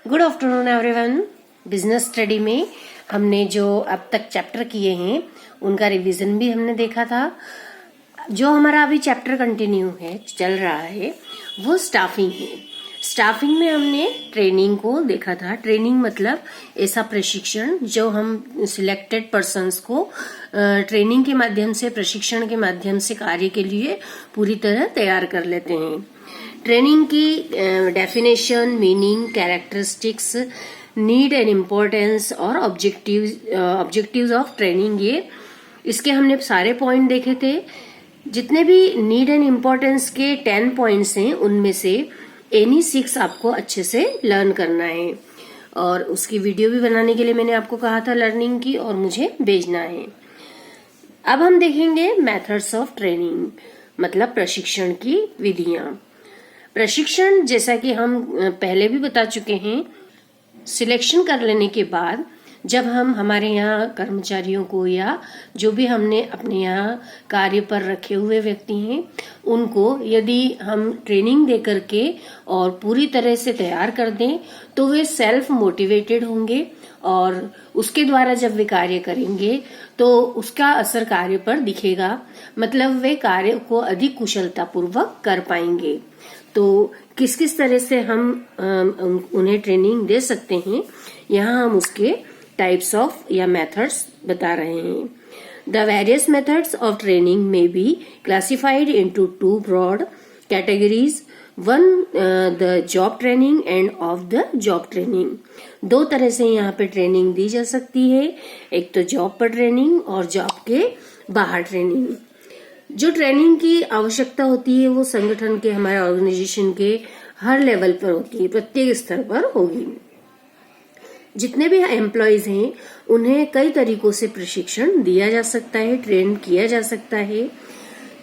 Good afternoon everyone. Business study में हमने जो अब तक चैप्टर किए हैं उनका रिवीजन भी हमने देखा था। जो हमारा अभी चैप्टर कंटिन्यू है, चल रहा है, वो स्टाफिंग है। स्टाफिंग में हमने ट्रेनिंग को देखा था। ट्रेनिंग मतलब ऐसा प्रशिक्षण जो हम सिलेक्टेड पर्सन्स को ट्रेनिंग के माध्यम से, प्रशिक्षण के माध्यम से कार्य के लिए पूरी तरह तैयार कर लेते हैं। ट्रेनिंग की definition, meaning, characteristics, need and importance और ऑब्जेक्टिव्स ऑफ ट्रेनिंग, ये इसके हमने सारे पॉइंट देखे थे। जितने भी नीड एंड इम्पोर्टेंस के 10 पॉइंट्स हैं उनमें से एनी 6 आपको अच्छे से लर्न करना है। और उसकी वीडियो भी बनाने के लिए मैंने आपको कहा था लर्निंग की, और मुझे भेजना है। अब हम देखेंगे मेथड्स ऑफ ट्रेनिंग, मतलब प्रशिक्षण की विधियां। प्रशिक्षण, जैसा कि हम पहले भी बता चुके हैं, सिलेक्शन कर लेने के बाद जब हम हमारे यहाँ कर्मचारियों को या जो भी हमने अपने यहाँ कार्य पर रखे हुए व्यक्ति हैं उनको यदि हम ट्रेनिंग दे करके और पूरी तरह से तैयार कर दें तो वे सेल्फ मोटिवेटेड होंगे, और उसके द्वारा जब वे कार्य करेंगे तो उसका असर कार्य पर दिखेगा। मतलब वे कार्य को अधिक कुशलता पूर्वक कर पाएंगे। तो किस किस तरह से हम उन्हें ट्रेनिंग दे सकते हैं, यहाँ हम उसके टाइप्स ऑफ या मेथड्स बता रहे हैं। The various methods of training में be classified into 2 broad categories, one the job training and off the job training. 2 तरह से यहाँ पे ट्रेनिंग दी जा सकती है, एक तो जॉब पर ट्रेनिंग और जॉब के बाहर ट्रेनिंग। जो ट्रेनिंग की आवश्यकता होती है वो संगठन के, हमारे ऑर्गेनाइजेशन के हर लेवल पर होती है, प्रत्येक स्तर पर होगी। जितने भी एम्प्लॉयज हैं उन्हें कई तरीकों से प्रशिक्षण दिया जा सकता है, ट्रेन किया जा सकता है।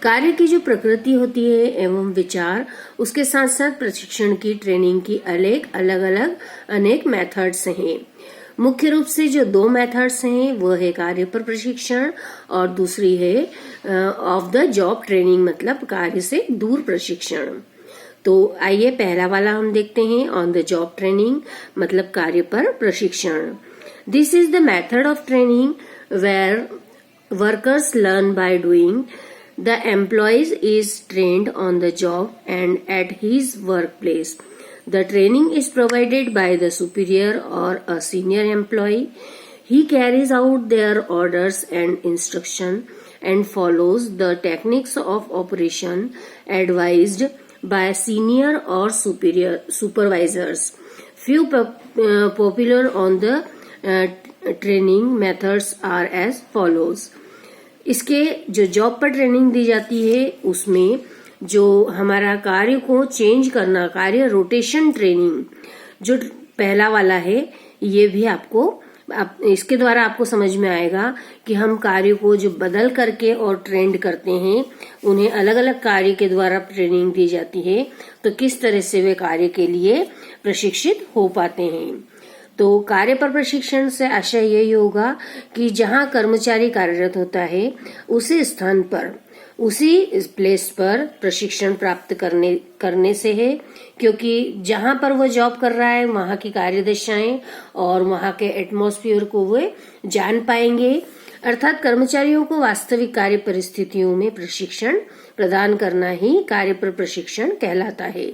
कार्य की जो प्रकृति होती है एवं विचार, उसके साथ साथ प्रशिक्षण की, ट्रेनिंग की अलग अलग अनेक मेथड्स हैं। मुख्य रूप से जो 2 मेथड्स हैं वो है कार्य पर प्रशिक्षण और दूसरी है ऑफ द जॉब ट्रेनिंग, मतलब कार्य से दूर प्रशिक्षण। तो आइए पहला वाला हम देखते हैं, ऑन द जॉब ट्रेनिंग, मतलब कार्य पर प्रशिक्षण। This is the method of training where workers learn by doing. The employees is trained on the job and at his work place. The training is provided by the superior or a senior employee. He carries out their orders and instruction and follows the techniques of operation advised by senior or superior supervisors. Few popular on the training methods are as follows. इसके जो job पर training दी जाती है उसमें जो हमारा कार्य को चेंज करना, कार्य रोटेशन ट्रेनिंग, जो पहला वाला है, ये भी आपको इसके द्वारा आपको समझ में आएगा कि हम कार्य को जो बदल करके और ट्रेंड करते हैं, उन्हें अलग अलग कार्य के द्वारा ट्रेनिंग दी जाती है, तो किस तरह से वे कार्य के लिए प्रशिक्षित हो पाते हैं। तो कार्य पर प्रशिक्षण से आशय यही होगा कि जहां कर्मचारी कार्यरत होता है उसी स्थान पर, उसी प्लेस पर प्रशिक्षण प्राप्त करने से है, क्योंकि जहां पर वो जॉब कर रहा है वहां की कार्यदशाएं और वहां के एटमॉस्फेयर को वे जान पाएंगे। अर्थात कर्मचारियों को वास्तविक कार्य परिस्थितियों में प्रशिक्षण प्रदान करना ही कार्य पर प्रशिक्षण कहलाता है।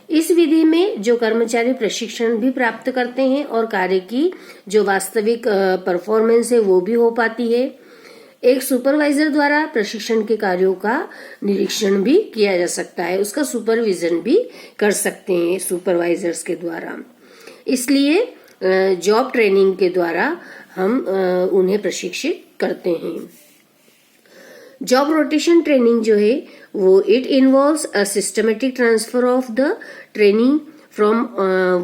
इस विधि में जो कर्मचारी प्रशिक्षण भी प्राप्त करते हैं और कार्य की जो वास्तविक परफॉर्मेंस है वो भी हो पाती है। एक सुपरवाइजर द्वारा प्रशिक्षण के कार्यों का निरीक्षण भी किया जा सकता है, उसका सुपरविजन भी कर सकते हैं सुपरवाइजर्स के द्वारा। इसलिए जॉब ट्रेनिंग के द्वारा हम उन्हें प्रशिक्षित करते हैं। जॉब रोटेशन ट्रेनिंग जो है वो it involves a systematic transfer of the training from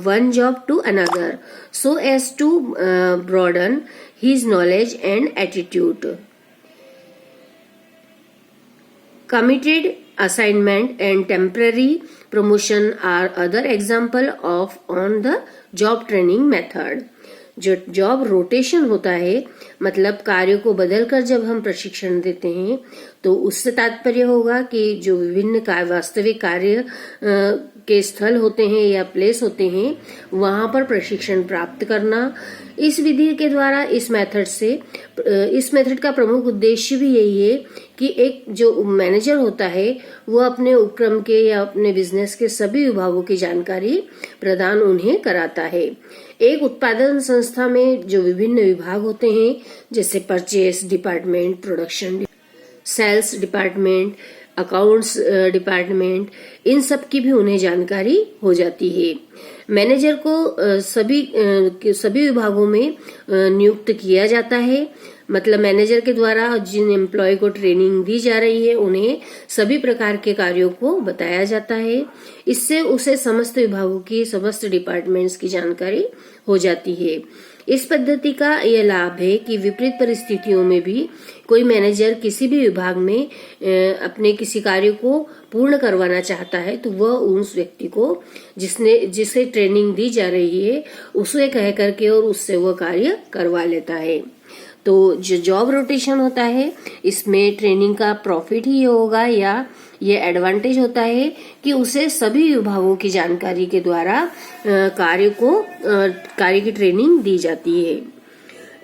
one job to another so as to broaden his knowledge and attitude. Committed assignment and temporary promotion are other example of on the job training method. जो job rotation होता है, मतलब कार्य को बदलकर जब हम प्रशिक्षण देते हैं, तो उससे तात्पर्य होगा कि जो विभिन्न वास्तविक कार्य के स्थल होते हैं या प्लेस होते हैं वहां पर प्रशिक्षण प्राप्त करना। इस विधि के द्वारा इस मेथड का प्रमुख उद्देश्य भी यही है कि एक जो मैनेजर होता है वो अपने उपक्रम के या अपने बिजनेस के सभी विभागों की जानकारी प्रदान उन्हें कराता है। एक उत्पादन संस्था में जो विभिन्न विभाग होते हैं जैसे purchase department, production, sales department, accounts department, इन सब की भी उन्हें जानकारी हो जाती है। मैनेजर को सभी विभागों में नियुक्त किया जाता है। मतलब मैनेजर के द्वारा जिन एम्प्लॉय को ट्रेनिंग दी जा रही है उन्हें सभी प्रकार के कार्यों को बताया जाता है। इससे उसे समस्त विभागों की समस्त डिपार्टमेंट्स की जानकारी हो जाती है। इस पद्धति का यह लाभ है कि विपरीत परिस्थितियों में भी कोई मैनेजर किसी भी विभाग में अपने किसी कार्य को पूर्ण करवाना चाहता है तो वह उस व्यक्ति को जिसे ट्रेनिंग दी जा रही है उसे कह करके और उससे वह कार्य करवा लेता है। तो जो जॉब रोटेशन होता है इसमें ट्रेनिंग का प्रॉफिट ही होगा या ये एडवांटेज होता है कि उसे सभी विभागों की जानकारी के द्वारा कार्य की ट्रेनिंग दी जाती है।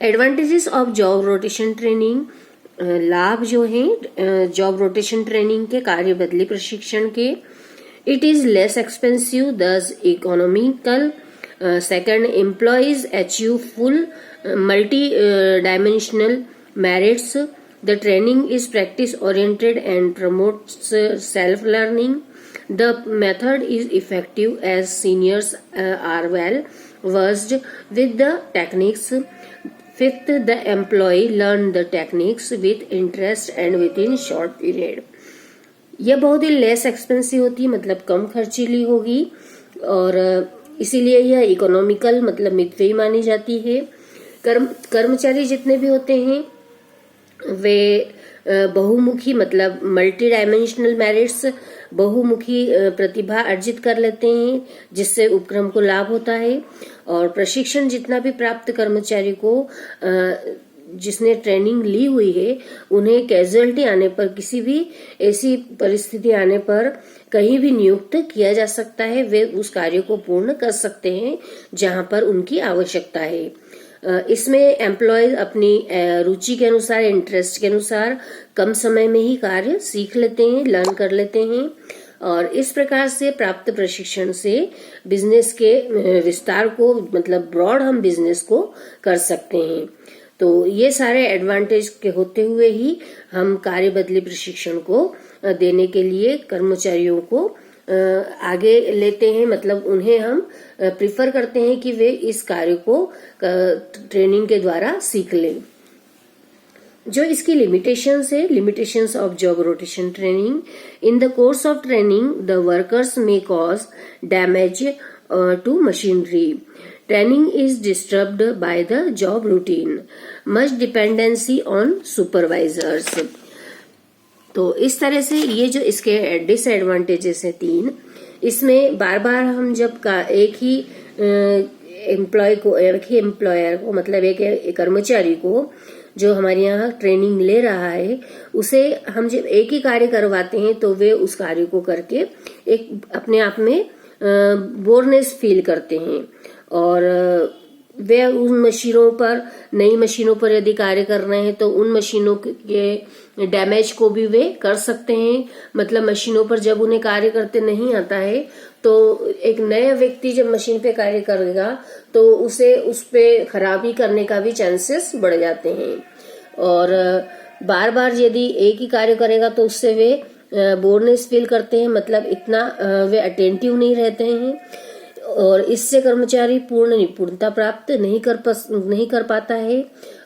Advantages of job rotation training, लाभ जो है जॉब रोटेशन ट्रेनिंग के, कार्य बदली प्रशिक्षण के, इट इज लेस एक्सपेंसिव दस economical. Second, employees achieve full multi-dimensional merits. The training is practice-oriented and promotes self-learning. The method is effective as seniors are well versed with the techniques. Fifth, the employee learn the techniques with interest and within short period. यह बहुत ही less expensive होती है, मतलब कम खर्चीली होगी और इसीलिए यह economical मतलब मितव्ययी मानी जाती है। कर्मचारी जितने भी होते हैं वे बहुमुखी मतलब मल्टी डायमेंशनल मेरिट्स, बहुमुखी प्रतिभा अर्जित कर लेते हैं जिससे उपक्रम को लाभ होता है। और प्रशिक्षण जितना भी प्राप्त कर्मचारी को जिसने ट्रेनिंग ली हुई है उन्हें कैजुअलिटी आने पर, किसी भी ऐसी परिस्थिति आने पर कहीं भी नियुक्त किया जा सकता है। वे उस कार्य को पूर्ण कर सकते हैं जहां पर उनकी आवश्यकता है। इसमें एम्प्लॉय अपनी रुचि के अनुसार, इंटरेस्ट के अनुसार कम समय में ही कार्य सीख लेते हैं, लर्न कर लेते हैं और इस प्रकार से प्राप्त प्रशिक्षण से बिजनेस के विस्तार को मतलब ब्रॉड हम बिजनेस को कर सकते हैं। तो ये सारे एडवांटेज के होते हुए ही हम कार्य बदली प्रशिक्षण को देने के लिए कर्मचारियों को आगे लेते हैं, मतलब उन्हें हम प्रिफर करते हैं कि वे इस कार्य को ट्रेनिंग के द्वारा सीख लें। जो इसकी लिमिटेशंस है, limitations of job rotation training, in the course of training the workers may cause damage to machinery, training is disturbed by the job routine, much dependency on supervisors. तो इस तरह से ये जो इसके डिसएडवांटेजेस हैं 3, इसमें बार बार हम जब एक ही एम्प्लॉयर को मतलब एक कर्मचारी को जो हमारे यहाँ ट्रेनिंग ले रहा है उसे हम जब एक ही कार्य करवाते हैं तो वे उस कार्य को करके एक अपने आप में बोरनेस फील करते हैं और वे उन मशीनों पर, नई मशीनों पर यदि कार्य कर रहे हैं तो उन मशीनों के डैमेज को भी वे कर सकते हैं। मतलब मशीनों पर जब उन्हें कार्य करते नहीं आता है तो एक नया व्यक्ति जब मशीन पे कार्य करेगा तो उसे उस पे खराबी करने का भी चांसेस बढ़ जाते हैं और बार बार यदि एक ही कार्य करेगा तो उससे वे बोरनेस फील करते हैं, मतलब इतना वे अटेंटिव नहीं रहते हैं और इससे कर्मचारी पूर्ण निपुणता प्राप्त नहीं कर पाता है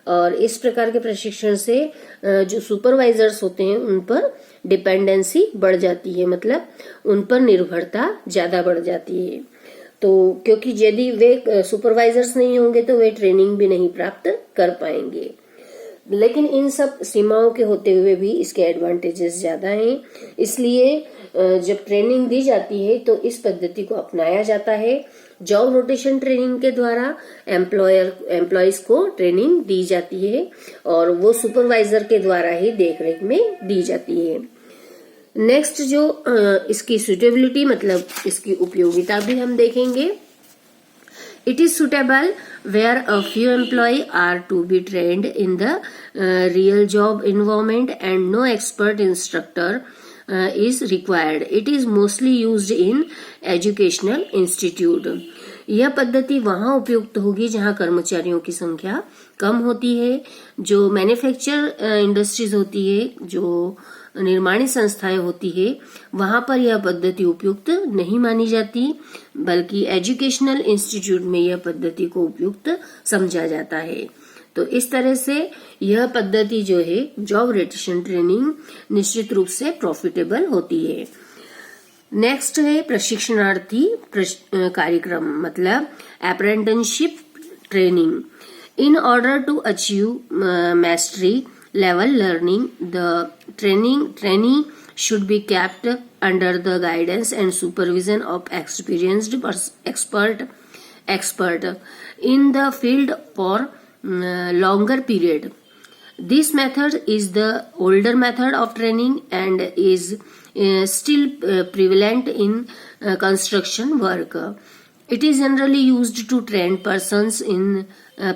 और इस प्रकार के प्रशिक्षण से जो सुपरवाइजर्स होते हैं उन पर डिपेंडेंसी बढ़ जाती है, मतलब उन पर निर्भरता ज्यादा बढ़ जाती है। तो क्योंकि यदि वे सुपरवाइजर्स नहीं होंगे तो वे ट्रेनिंग भी नहीं प्राप्त कर पाएंगे। लेकिन इन सब सीमाओं के होते हुए भी इसके एडवांटेजेस ज्यादा हैं, इसलिए जब ट्रेनिंग दी जाती है तो इस पद्धति को अपनाया जाता है। जॉब रोटेशन ट्रेनिंग के द्वारा एम्प्लॉयज को ट्रेनिंग दी जाती है और वो सुपरवाइजर के द्वारा ही देखरेख में दी जाती है। नेक्स्ट जो इसकी सुटेबिलिटी मतलब इसकी उपयोगिता भी हम देखेंगे. It is suitable where a few employees are to be trained in the real job environment and no expert instructor is required. It is mostly used in educational institute. यह पद्धति वहाँ उपयुक्त होगी जहाँ कर्मचारियों की संख्या कम होती है. जो मैन्युफैक्चर इंडस्ट्रीज होती है, जो निर्माणी संस्थाएं होती है, वहां पर यह पद्धति उपयुक्त नहीं मानी जाती, बल्कि एजुकेशनल इंस्टीट्यूट में यह पद्धति को उपयुक्त समझा जाता है. तो इस तरह से यह पद्धति जो है जॉब रोटेशन ट्रेनिंग निश्चित रूप से प्रॉफिटेबल होती है. नेक्स्ट है प्रशिक्षणार्थी कार्यक्रम मतलब apprenticeship training. In order to achieve mastery level learning, the trainee should be kept under the guidance and supervision of experienced expert in the field for longer period. This method is the older method of training and is still prevalent in construction work. It is generally used to train persons in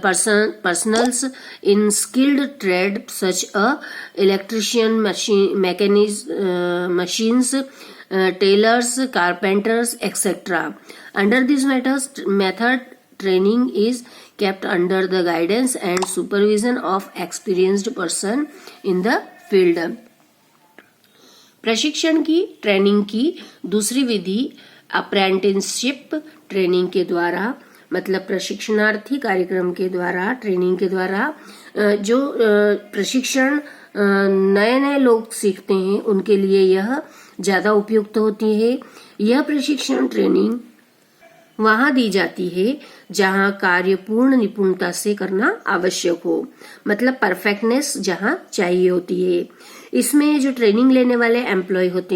personals in skilled trade such as electrician, machines, tailors, carpenters, etc. Under this method, training is kept under the guidance and supervision of experienced person in the field. प्रशिक्षण की training की दूसरी विधि apprenticeship training के द्वारा मतलब प्रशिक्षणार्थी कार्यक्रम के द्वारा ट्रेनिंग के द्वारा जो प्रशिक्षण नए नए लोग सीखते हैं उनके लिए यह ज्यादा उपयुक्त होती है. यह प्रशिक्षण ट्रेनिंग वहां दी जाती है जहां कार्य पूर्ण निपुणता से करना आवश्यक हो मतलब परफेक्टनेस जहां चाहिए होती है. इसमें जो ट्रेनिंग लेने वाले एम्प्लॉय होते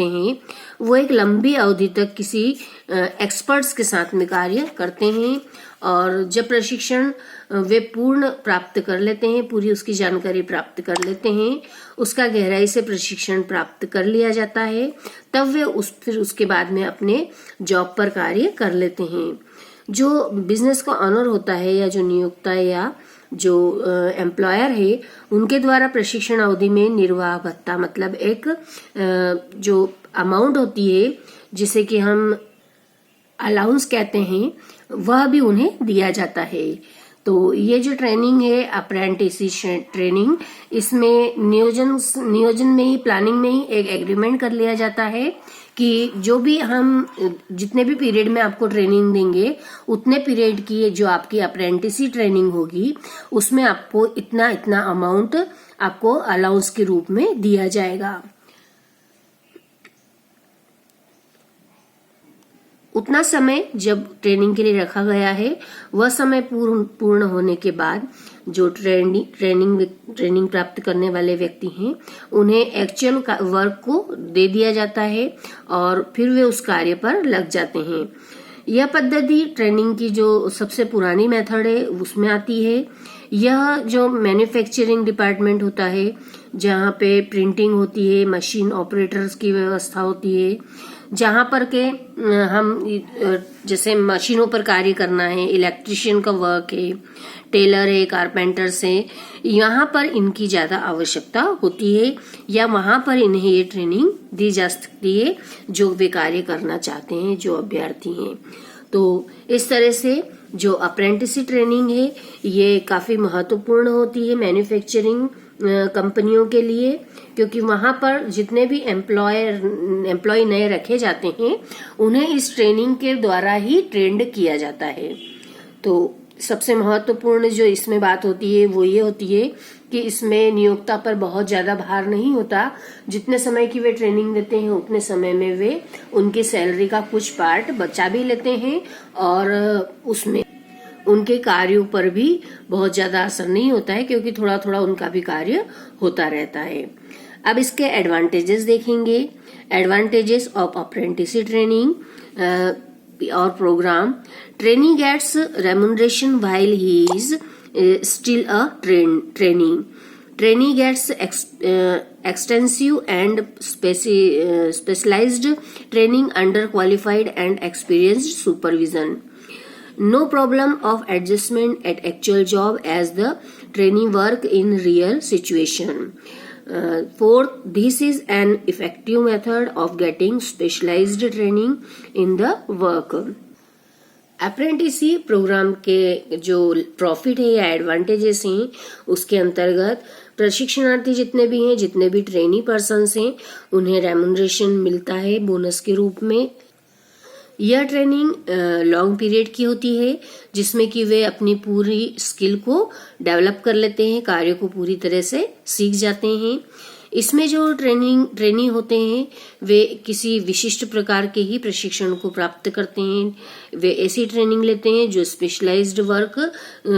हैं वो एक लंबी अवधि तक किसी एक्सपर्ट्स के साथ में कार्य करते हैं और जब प्रशिक्षण वे पूर्ण प्राप्त कर लेते हैं, पूरी उसकी जानकारी प्राप्त कर लेते हैं, उसका गहराई से प्रशिक्षण प्राप्त कर लिया जाता है, तब वे फिर उसके बाद में अपने जॉब पर कार्य कर लेते हैं. जो बिजनेस का ऑनर होता है या जो नियोक्ता या जो एम्प्लॉयर है उनके द्वारा प्रशिक्षण अवधि में निर्वाह भत्ता मतलब एक जो अमाउंट होती है जिसे कि हम अलाउंस कहते हैं वह भी उन्हें दिया जाता है. तो ये जो ट्रेनिंग है अप्रेंटिसशिप ट्रेनिंग, इसमें नियोजन में ही प्लानिंग में ही एक एग्रीमेंट कर लिया जाता है कि जो भी हम जितने भी पीरियड में आपको ट्रेनिंग देंगे उतने पीरियड की जो आपकी अप्रेंटिसशिप ट्रेनिंग होगी उसमें आपको इतना इतना अमाउंट आपको अलाउंस के रूप में दिया जाएगा. उतना समय जब ट्रेनिंग के लिए रखा गया है वह समय पूर्ण होने के बाद जो ट्रेनिंग प्राप्त करने वाले व्यक्ति हैं उन्हें एक्चुअल वर्क को दे दिया जाता है और फिर वे उस कार्य पर लग जाते हैं. यह पद्धति ट्रेनिंग की जो सबसे पुरानी मेथड है उसमें आती है. यह जो मैन्युफैक्चरिंग डिपार्टमेंट होता है जहाँ पे प्रिंटिंग होती है, मशीन ऑपरेटर्स की व्यवस्था होती है, जहाँ पर के हम जैसे मशीनों पर कार्य करना है, इलेक्ट्रिशियन का वर्क है, टेलर है, कारपेंटर्स है, यहाँ पर इनकी ज्यादा आवश्यकता होती है या वहां पर इन्हें ये ट्रेनिंग दी जा सकती है जो वे कार्य करना चाहते हैं, जो अभ्यर्थी हैं. तो इस तरह से जो अप्रेंटिसशिप ट्रेनिंग है ये काफी महत्वपूर्ण होती है मैन्युफैक्चरिंग कंपनियों के लिए, क्योंकि वहां पर जितने भी एम्प्लॉय नए रखे जाते हैं उन्हें इस ट्रेनिंग के द्वारा ही ट्रेंड किया जाता है. तो सबसे महत्वपूर्ण जो इसमें बात होती है वो ये होती है कि इसमें नियोक्ता पर बहुत ज्यादा भार नहीं होता. जितने समय की वे ट्रेनिंग देते हैं उतने समय में वे उनकी सैलरी का कुछ पार्ट बचा भी लेते हैं और उसमें उनके कार्यों पर भी बहुत ज्यादा असर नहीं होता है क्योंकि थोड़ा थोड़ा उनका भी कार्य होता रहता है. अब इसके एडवांटेजेस देखेंगे. एडवांटेजेस ऑफ अप्रेंटिसशिप ट्रेनिंग और program. Trainee gets remuneration while he is still a trainee. Trainee gets extensive and specialized training under qualified and experienced supervision. No problem of adjustment at actual job as the trainee work in real situation. Fourth, this is an effective method of getting specialized training in the work. Apprenticeship program के जो profit है या advantages हैं उसके अंतर्गत प्रशिक्षणार्थी जितने भी हैं, जितने भी ट्रेनी पर्सन्स हैं, उन्हें रेम्यूनरेशन मिलता है बोनस के रूप में। यह ट्रेनिंग लॉन्ग पीरियड की होती है जिसमें कि वे अपनी पूरी स्किल को डेवलप कर लेते हैं, कार्य को पूरी तरह से सीख जाते हैं। इसमें जो ट्रेनी होते हैं वे किसी विशिष्ट प्रकार के ही प्रशिक्षण को प्राप्त करते हैं। वे ऐसी ट्रेनिंग लेते हैं जो स्पेशलाइज्ड वर्क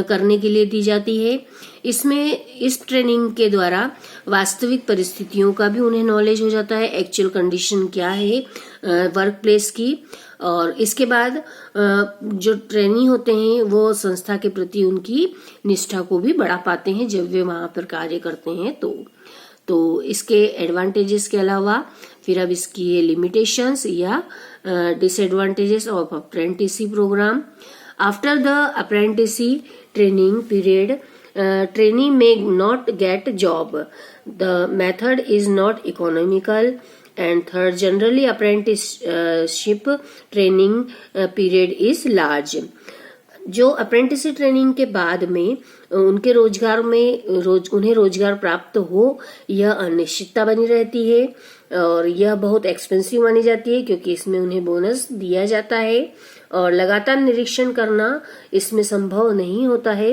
करने के लिए दी जाती है। इसमें इस ट्रेनिंग के द्वारा वास्तविक परिस्थितियों का भी उन्हें नॉलेज हो जाता है, एक्चुअल कंडीशन क्या है वर्क प्लेस की। और इसके बाद जो ट्रेनी होते हैं वो संस्था के प्रति उनकी निष्ठा को भी बढ़ा पाते हैं जब वे वहां पर कार्य करते हैं। तो इसके एडवांटेजेस के अलावा फिर अब इसकी ये लिमिटेशंस या disadvantages of apprenticeship program. After the apprenticeship training period trainee may not get job. The method is not economical. And third, generally apprenticeship training period is large. जो अप्रेंटिसशिप ट्रेनिंग के बाद में उनके रोजगार में उन्हें रोजगार प्राप्त हो यह अनिश्चितता बनी रहती है और यह बहुत एक्सपेंसिव मानी जाती है क्योंकि इसमें उन्हें बोनस दिया जाता है और लगातार निरीक्षण करना इसमें संभव नहीं होता है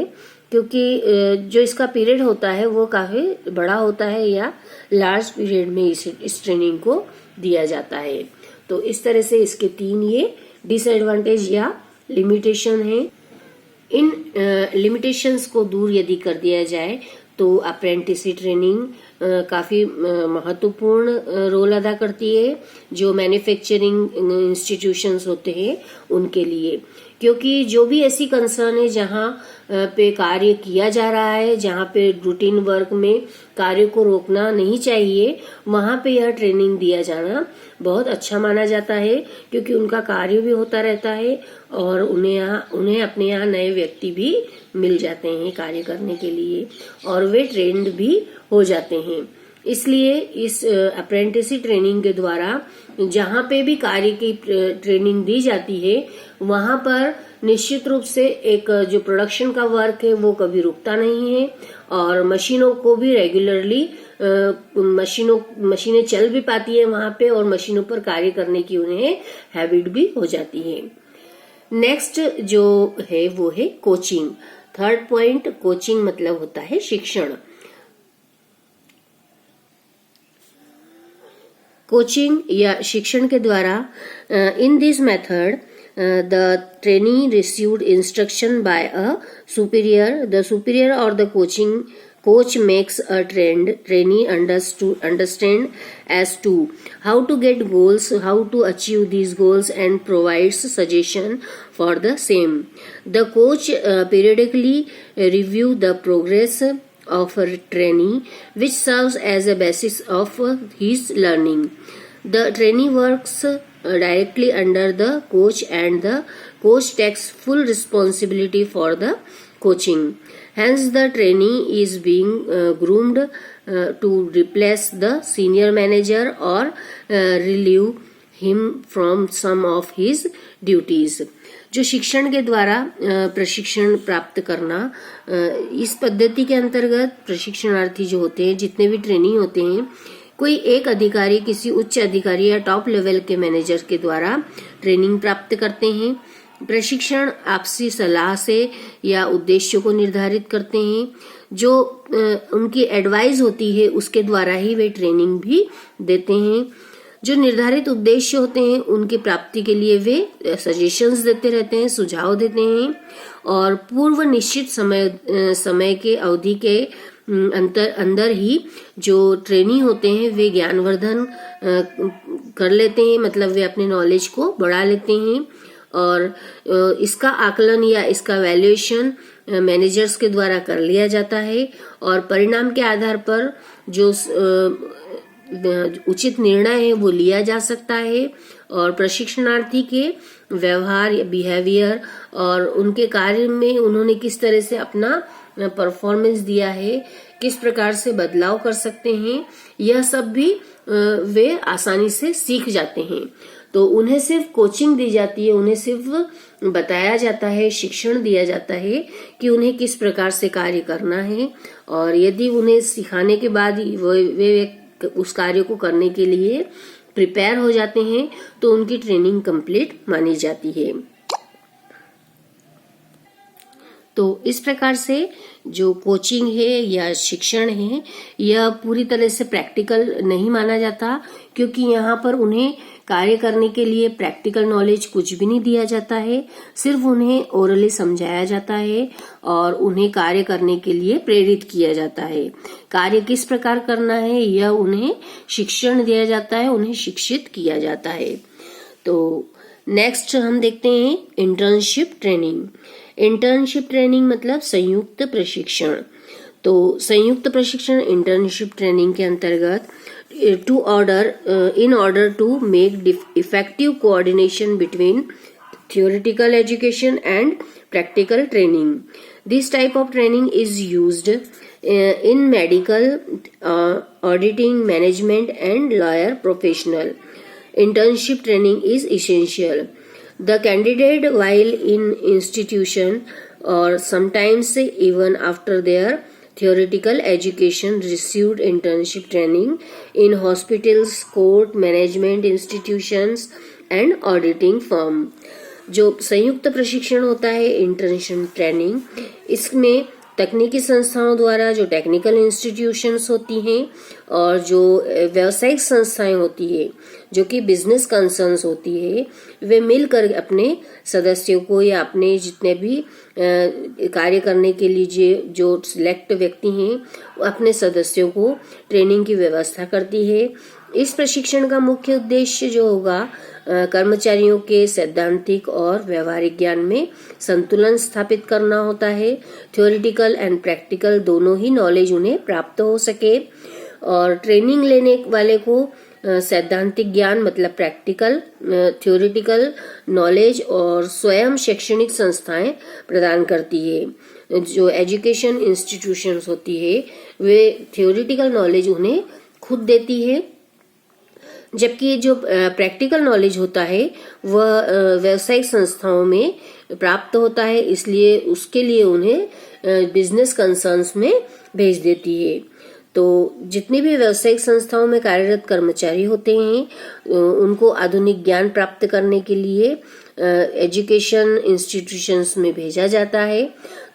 क्योंकि जो इसका पीरियड होता है वो काफी बड़ा होता है या लार्ज पीरियड में इस ट्रेनिंग को दिया जाता है। तो इस तरह से इसके 3 ये डिसएडवांटेज या लिमिटेशन है। इन लिमिटेशंस को दूर यदि कर दिया जाए तो अप्रेंटिसशिप ट्रेनिंग काफी महत्वपूर्ण रोल अदा करती है जो मैन्युफैक्चरिंग इंस्टीट्यूशंस होते हैं उनके लिए, क्योंकि जो भी ऐसी कंसर्न है जहां पे कार्य किया जा रहा है, जहां पे रूटीन वर्क में कार्य को रोकना नहीं चाहिए, वहां पे यह ट्रेनिंग दिया जाना बहुत अच्छा माना जाता है क्योंकि उनका कार्य भी होता रहता है और उन्हें अपने यहाँ नए व्यक्ति भी मिल जाते हैं कार्य करने के लिए और वे ट्रेंड भी हो जाते हैं। इसलिए इस अप्रेंटिसशिप ट्रेनिंग के द्वारा जहां पे भी कार्य की ट्रेनिंग दी जाती है वहां पर निश्चित रूप से एक जो प्रोडक्शन का वर्क है वो कभी रुकता नहीं है और मशीनों को भी रेगुलरली मशीनें चल भी पाती है वहां पे और मशीनों पर कार्य करने की उन्हें हैबिट भी हो जाती है। नेक्स्ट जो है वो है कोचिंग। थर्ड पॉइंट, कोचिंग मतलब होता है शिक्षण। कोचिंग या शिक्षण के द्वारा in this method the trainee received instruction by a superior. The superior or the coach makes a trainee understand as to how to get goals, how to achieve these goals, and provides suggestion for the same. The coach periodically review the progress of a trainee, which serves as a basis of his learning. The trainee works directly under the coach and the coach takes full responsibility for the coaching. Hence the trainee is being groomed to replace the senior manager or relieve him from some of his duties. जो शिक्षण के द्वारा प्रशिक्षण प्राप्त करना, इस पद्धति के अंतर्गत प्रशिक्षणार्थी जो होते हैं, जितने भी ट्रेनी होते हैं, कोई एक अधिकारी किसी उच्च अधिकारी या टॉप लेवल के मैनेजर के द्वारा ट्रेनिंग प्राप्त करते हैं। प्रशिक्षण आपसी सलाह से या उद्देश्यों को निर्धारित करते हैं। जो उनकी एडवाइस होती है उसके द्वारा ही वे ट्रेनिंग भी देते हैं। जो निर्धारित उद्देश्य होते हैं उनकी प्राप्ति के लिए वे सजेशंस देते रहते हैं, सुझाव देते हैं और पूर्व निश्चित समय के अवधि के अंदर ही जो ट्रेनी होते हैं वे ज्ञानवर्धन कर लेते हैं, मतलब वे अपने नॉलेज को बढ़ा लेते हैं और इसका आकलन या इसका वैल्यूएशन मैनेजर्स के द्वारा कर लिया जाता है और परिणाम के आधार पर जो उचित निर्णय है वो लिया जा सकता है और प्रशिक्षणार्थी के व्यवहार या बिहेवियर और उनके कार्य में उन्होंने किस तरह से अपना परफॉर्मेंस दिया है, किस प्रकार से बदलाव कर सकते हैं, यह सब भी वे आसानी से सीख जाते हैं। तो उन्हें सिर्फ कोचिंग दी जाती है, उन्हें सिर्फ बताया जाता है, शिक्षण दिया जाता है कि उन्हें किस प्रकार से कार्य करना है और यदि उन्हें सिखाने के बाद वे उस कार्य को करने के लिए प्रिपेयर हो जाते हैं तो उनकी ट्रेनिंग कंप्लीट मानी जाती है। तो इस प्रकार से जो कोचिंग है या शिक्षण है यह पूरी तरह से प्रैक्टिकल नहीं माना जाता, क्योंकि यहाँ पर उन्हें कार्य करने के लिए प्रैक्टिकल नॉलेज कुछ भी नहीं दिया जाता है, सिर्फ उन्हें ओरली समझाया जाता है और उन्हें कार्य करने के लिए प्रेरित किया जाता है। कार्य किस प्रकार करना है यह उन्हें शिक्षण दिया जाता है, उन्हें शिक्षित किया जाता है। तो नेक्स्ट हम देखते हैं इंटर्नशिप ट्रेनिंग। इंटर्नशिप ट्रेनिंग मतलब संयुक्त प्रशिक्षण। तो संयुक्त प्रशिक्षण इंटर्नशिप ट्रेनिंग के अंतर्गत in order to make effective coordination between theoretical education and practical training. This type of training is used in medical, auditing, management and lawyer professional. Internship training is essential. The candidate, while in institution or sometimes even after their theoretical education, received internship training in hospitals, court, management institutions and auditing firm. जो संयुक्त प्रशिक्षण होता है internship training, इसमें तकनीकी संस्थाओं द्वारा जो टेक्निकल इंस्टीट्यूशंस होती हैं और जो व्यावसायिक संस्थाएं होती है जो कि बिजनेस कंसर्न्स होती है, वे मिलकर अपने सदस्यों को या अपने जितने भी कार्य करने के लिए जो सिलेक्ट व्यक्ति हैं अपने सदस्यों को ट्रेनिंग की व्यवस्था करती है। इस प्रशिक्षण का मुख्य उद्देश्य जो होगा कर्मचारियों के सैद्धांतिक और व्यवहारिक ज्ञान में संतुलन स्थापित करना होता है। थ्योरेटिकल एंड प्रैक्टिकल दोनों ही नॉलेज उन्हें प्राप्त हो सके और ट्रेनिंग लेने वाले को सैद्धांतिक ज्ञान मतलब प्रैक्टिकल, थ्योरेटिकल नॉलेज और स्वयं शैक्षणिक संस्थाएं प्रदान करती है। जो एजुकेशन इंस्टीट्यूशंस होती है वे थ्योरेटिकल नॉलेज उन्हें खुद देती है, जबकि जो प्रैक्टिकल नॉलेज होता है वह व्यावसायिक संस्थाओं में प्राप्त होता है, इसलिए उसके लिए उन्हें बिजनेस कंसर्न्स में भेज देती है। तो जितनी भी व्यावसायिक संस्थाओं में कार्यरत कर्मचारी होते हैं उनको आधुनिक ज्ञान प्राप्त करने के लिए एजुकेशन इंस्टीट्यूशंस में भेजा जाता है।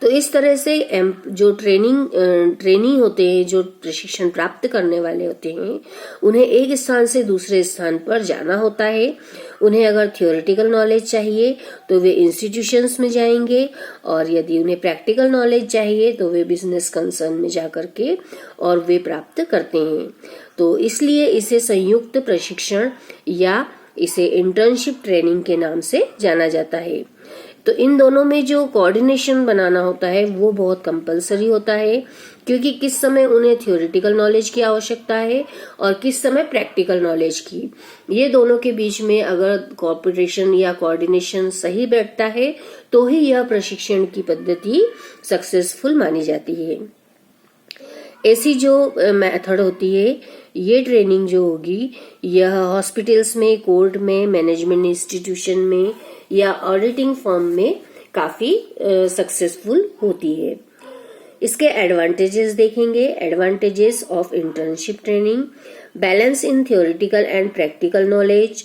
तो इस तरह से जो ट्रेनी होते हैं, जो प्रशिक्षण प्राप्त करने वाले होते हैं, उन्हें एक स्थान से दूसरे स्थान पर जाना होता है। उन्हें अगर थियोरेटिकल नॉलेज चाहिए तो वे इंस्टीट्यूशंस में जाएंगे और यदि उन्हें प्रैक्टिकल नॉलेज चाहिए तो वे बिजनेस कंसर्न में जाकर के और वे प्राप्त करते हैं। तो इसलिए इसे संयुक्त प्रशिक्षण या इसे इंटर्नशिप ट्रेनिंग के नाम से जाना जाता है। तो इन दोनों में जो कोऑर्डिनेशन बनाना होता है वो बहुत कंपलसरी होता है, क्योंकि किस समय उन्हें थ्योरेटिकल नॉलेज की आवश्यकता है और किस समय प्रैक्टिकल नॉलेज की। ये दोनों के बीच में अगर कोऑपरेशन या कोऑर्डिनेशन सही बैठता है तो ही यह प्रशिक्षण की पद्धति सक्सेसफुल मानी जाती है। ऐसी जो मेथड होती है, ये ट्रेनिंग जो होगी यह हॉस्पिटल्स में, कोर्ट में, मैनेजमेंट इंस्टीट्यूशन में या ऑडिटिंग फर्म में काफी सक्सेसफुल होती है। इसके एडवांटेजेस देखेंगे। Advantages of internship training: balance in theoretical and practical knowledge.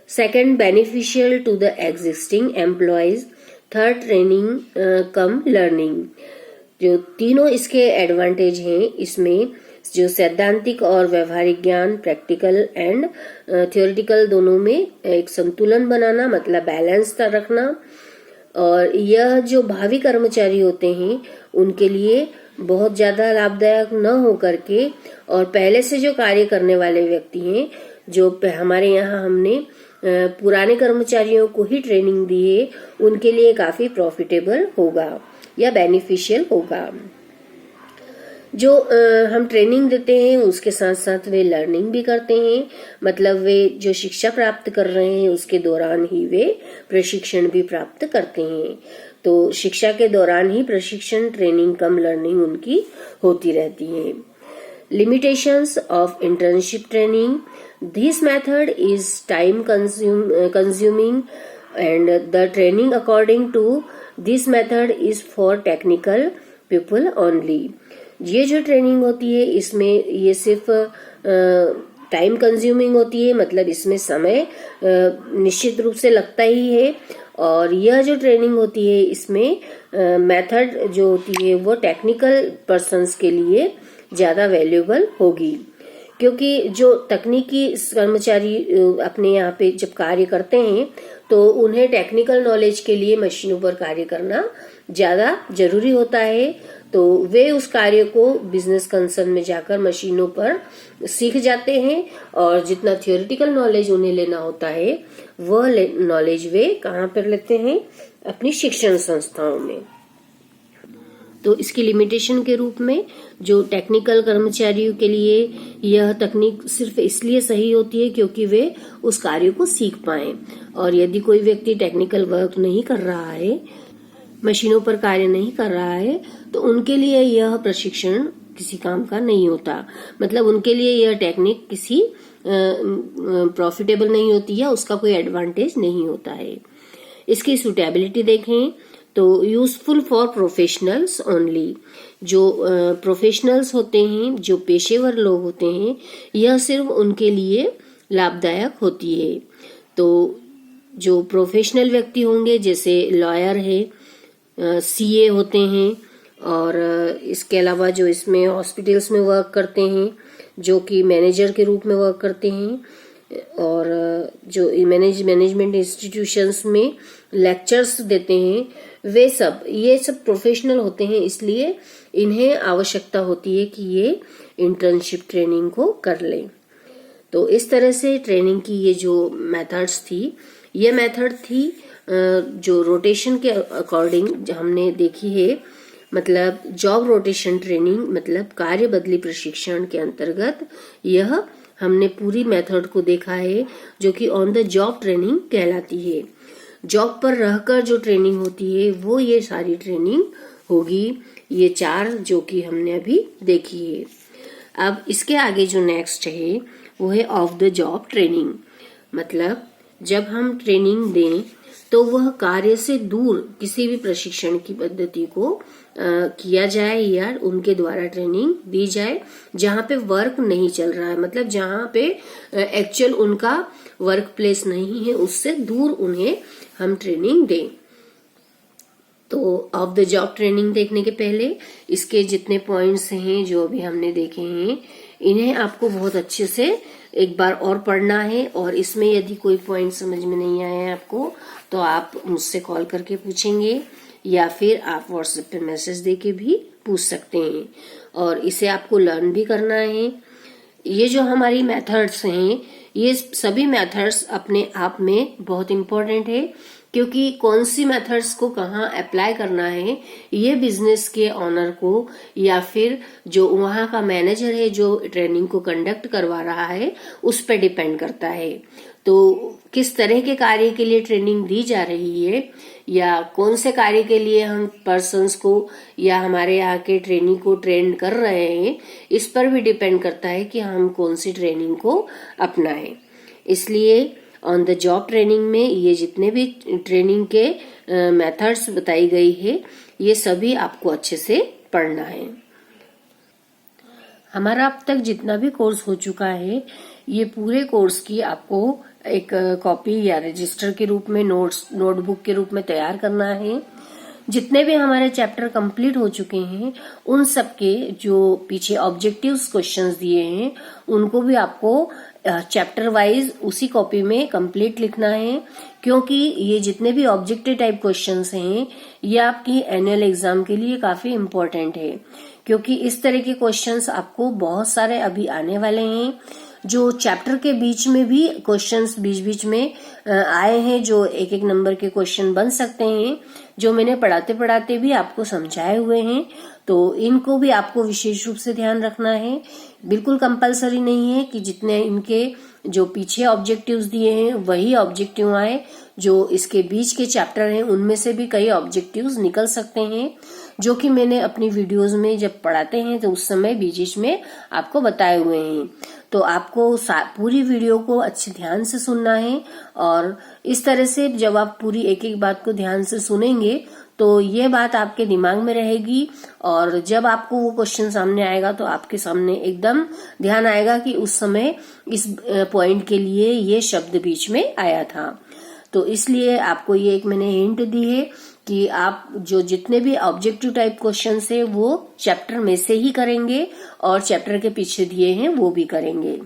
Second, beneficial to the existing employees. Third, training cum learning. जो तीनों इसके एडवांटेज हैं, इसमें जो सैद्धांतिक और व्यवहारिक ज्ञान, प्रैक्टिकल एंड थ्योरेटिकल दोनों में एक संतुलन बनाना मतलब बैलेंस रखना, और यह जो भावी कर्मचारी होते हैं उनके लिए बहुत ज्यादा लाभदायक न हो करके और पहले से जो कार्य करने वाले व्यक्ति हैं, जो हमारे यहाँ हमने पुराने कर्मचारियों को ही ट्रेनिंग दिए, उनके लिए काफी प्रॉफिटेबल होगा या बेनिफिशियल होगा। जो हम ट्रेनिंग देते हैं उसके साथ साथ वे लर्निंग भी करते हैं, मतलब वे जो शिक्षा प्राप्त कर रहे हैं उसके दौरान ही वे प्रशिक्षण भी प्राप्त करते हैं। तो शिक्षा के दौरान ही प्रशिक्षण, ट्रेनिंग कम लर्निंग उनकी होती रहती है। Limitations of internship training. This method is time consuming and the training according to this method is for technical people only. ये जो ट्रेनिंग होती है इसमें ये सिर्फ टाइम कंज्यूमिंग होती है, मतलब इसमें समय निश्चित रूप से लगता ही है। और यह जो ट्रेनिंग होती है इसमें मेथड जो होती है वो टेक्निकल पर्सन्स के लिए ज्यादा वैल्यूएबल होगी, क्योंकि जो तकनीकी कर्मचारी अपने यहाँ पे जब कार्य करते हैं तो उन्हें टेक्निकल नॉलेज के लिए मशीनों पर कार्य करना ज्यादा जरूरी होता है। तो वे उस कार्य को बिजनेस कंसर्न में जाकर मशीनों पर सीख जाते हैं और जितना थियोरिटिकल नॉलेज उन्हें लेना होता है वह नॉलेज वे कहाँ पर लेते हैं, अपनी शिक्षण संस्थाओं में। तो इसकी लिमिटेशन के रूप में जो टेक्निकल कर्मचारियों के लिए यह तकनीक सिर्फ इसलिए सही होती है क्योंकि वे उस कार्य को सीख पाएं, और यदि कोई व्यक्ति टेक्निकल वर्क नहीं कर रहा है, मशीनों पर कार्य नहीं कर रहा है, तो उनके लिए यह प्रशिक्षण किसी काम का नहीं होता, मतलब उनके लिए यह टेक्निक किसी प्रॉफिटेबल नहीं होती है, उसका कोई एडवांटेज नहीं होता है। इसकी सुटेबिलिटी देखें तो यूजफुल फॉर प्रोफेशनल्स ओनली। जो प्रोफेशनल्स होते हैं, जो पेशेवर लोग होते हैं, यह सिर्फ उनके लिए लाभदायक होती है। तो जो प्रोफेशनल व्यक्ति होंगे जैसे लॉयर है, सीए होते हैं, और इसके अलावा जो इसमें हॉस्पिटल्स में वर्क करते हैं, जो कि मैनेजर के रूप में वर्क करते हैं, और जो मैनेजमेंट इंस्टीट्यूशंस में लेक्चर्स देते हैं, ये सब प्रोफेशनल होते हैं। इसलिए इन्हें आवश्यकता होती है कि ये इंटर्नशिप ट्रेनिंग को कर लें। तो इस तरह से ट्रेनिंग की ये जो मेथड्स थी, ये मेथड थी जो रोटेशन के अकॉर्डिंग हमने देखी है, मतलब जॉब रोटेशन ट्रेनिंग, मतलब कार्य बदली प्रशिक्षण के अंतर्गत यह हमने पूरी मेथड को देखा है, जो कि ऑन द जॉब ट्रेनिंग कहलाती है। जॉब पर रहकर जो ट्रेनिंग होती है वो ये सारी ट्रेनिंग होगी, ये 4 जो कि हमने अभी देखी है। अब इसके आगे जो नेक्स्ट है वो है ऑफ द जॉब ट्रेनिंग, मतलब जब हम ट्रेनिंग दें तो वह कार्य से दूर किसी भी प्रशिक्षण की पद्धति को किया जाए या उनके द्वारा ट्रेनिंग दी जाए जहां पे वर्क नहीं चल रहा है, मतलब जहां पे एक्चुअल उनका वर्क प्लेस नहीं है, उससे दूर उन्हें हम ट्रेनिंग दें। तो ऑफ द जॉब ट्रेनिंग देखने के पहले इसके जितने पॉइंट्स हैं जो अभी हमने देखे हैं, इन्हें आपको बहुत अच्छे से एक बार और पढ़ना है, और इसमें यदि कोई पॉइंट समझ में नहीं आया आपको तो आप मुझसे कॉल करके पूछेंगे या फिर आप व्हाट्सएप पे मैसेज देके भी पूछ सकते हैं, और इसे आपको लर्न भी करना है। ये जो हमारी मेथड्स हैं, ये सभी मेथड्स अपने आप में बहुत इम्पोर्टेंट है, क्योंकि कौन सी मेथड्स को कहाँ अप्लाई करना है ये बिजनेस के ऑनर को या फिर जो वहाँ का मैनेजर है जो ट्रेनिंग को कंडक्ट करवा रहा है उस पर डिपेंड करता है। तो किस तरह के कार्य के लिए ट्रेनिंग दी जा रही है या कौन से कार्य के लिए हम पर्सन्स को या हमारे यहाँ के ट्रेनिंग को ट्रेन कर रहे हैं, इस पर भी डिपेंड करता है कि हम कौन सी ट्रेनिंग को अपनाएं। इसलिए ऑन द जॉब ट्रेनिंग में ये जितने भी ट्रेनिंग के मेथड्स बताई गई है ये सभी आपको अच्छे से पढ़ना है। हमारा अब तक जितना भी कोर्स हो चुका है, ये पूरे कोर्स की आपको एक कॉपी या रजिस्टर के रूप में नोटबुक के रूप में तैयार करना है। जितने भी हमारे चैप्टर कंप्लीट हो चुके हैं उन सब के जो पीछे ऑब्जेक्टिव्स क्वेश्चंस दिए हैं उनको भी आपको चैप्टर वाइज उसी कॉपी में कंप्लीट लिखना है, क्योंकि ये जितने भी ऑब्जेक्टिव टाइप क्वेश्चंस हैं ये आपकी एनुअल एग्जाम के लिए काफी इम्पोर्टेंट है, क्योंकि इस तरह के क्वेश्चंस आपको बहुत सारे अभी आने वाले हैं। जो चैप्टर के बीच में भी क्वेश्चंस बीच बीच में आए हैं, जो एक एक नंबर के क्वेश्चन बन सकते हैं, जो मैंने पढ़ाते पढ़ाते भी आपको समझाए हुए हैं, तो इनको भी आपको विशेष रूप से ध्यान रखना है। बिल्कुल कंपलसरी नहीं है कि जितने इनके जो पीछे ऑब्जेक्टिव्स दिए हैं वही ऑब्जेक्टिव आए, जो इसके बीच के चैप्टर हैं उनमें से भी कई ऑब्जेक्टिव्स निकल सकते हैं, जो कि मैंने अपनी वीडियोस में जब पढ़ाते हैं तो उस समय बीच में आपको बताए हुए हैं। तो आपको पूरी वीडियो को अच्छे ध्यान से सुनना है, और इस तरह से जब आप पूरी एक एक बात को ध्यान से सुनेंगे तो ये बात आपके दिमाग में रहेगी, और जब आपको वो क्वेश्चन सामने आएगा तो आपके सामने एकदम ध्यान आएगा कि उस समय इस पॉइंट के लिए ये शब्द बीच में आया था। तो इसलिए आपको ये एक मैंने हिंट दी है कि आप जो जितने भी ऑब्जेक्टिव टाइप क्वेश्चन है वो चैप्टर में से ही करेंगे, और चैप्टर के पीछे दिए हैं वो भी करेंगे।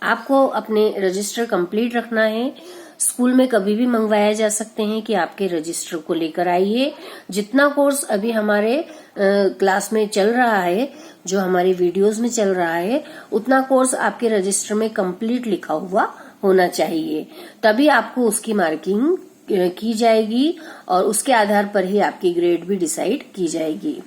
आपको अपने रजिस्टर कंप्लीट रखना है। स्कूल में कभी भी मंगवाया जा सकते हैं कि आपके रजिस्टर को लेकर आइए। जितना कोर्स अभी हमारे क्लास में चल रहा है, जो हमारी वीडियोस में चल रहा है, उतना कोर्स आपके रजिस्टर में कंप्लीट लिखा हुआ होना चाहिए, तभी आपको उसकी मार्किंग की जाएगी और उसके आधार पर ही आपकी ग्रेड भी डिसाइड की जाएगी।